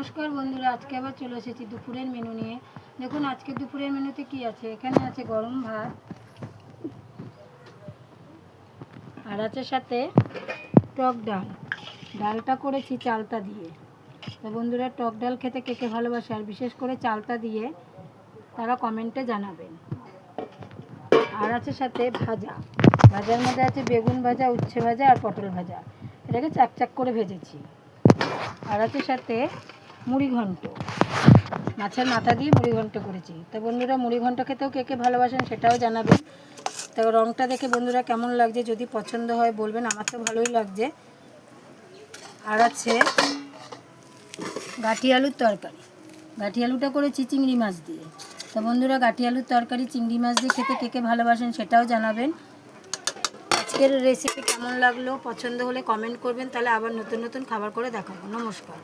নমস্কার বন্ধুরা, আজকে আবার চলে এসেছি দুপুরের মেনু নিয়ে। দেখুন আজকে দুপুরের মেনুতে কি আছে। এখানে আছে গরম ভাত, আর আছে সাথে টক ডাল। ডালটা করেছি চালতা দিয়ে। তো বন্ধুরা, টক ডাল খেতে কে কে ভালোবাসে আর বিশেষ করে চালতা দিয়ে, তারা কমেন্টে জানাবেন। আর আছে সাথে ভাজা। ভাজার মধ্যে আছে বেগুন ভাজা, উচ্ছে ভাজা আর পটল ভাজা। এটাকে চাক চাক করে ভেজেছি। আর আছে সাথে মুড়ি ঘন্ট, মাছের মাথা দিয়ে মুড়ি ঘন্ট করেছি। তো বন্ধুরা, মুড়ি ঘন্ট খেতেও কে কে ভালোবাসেন সেটাও জানাবেন। তো রঙটা দেখে বন্ধুরা কেমন লাগছে যদি পছন্দ হয় বলবেন, আমার তো ভালোই লাগছে। আর আছে গাঠি আলুর তরকারি। গাঠি আলুটা করেছি চিংড়ি মাছ দিয়ে। তো বন্ধুরা, গাঠি আলুর তরকারি চিংড়ি মাছ দিয়ে খেতে কে কে ভালোবাসেন সেটাও জানাবেন। আজকের রেসিপি কেমন লাগলো, পছন্দ হলে কমেন্ট করবেন, তাহলে আবার নতুন নতুন খাবার করে দেখাবো। নমস্কার।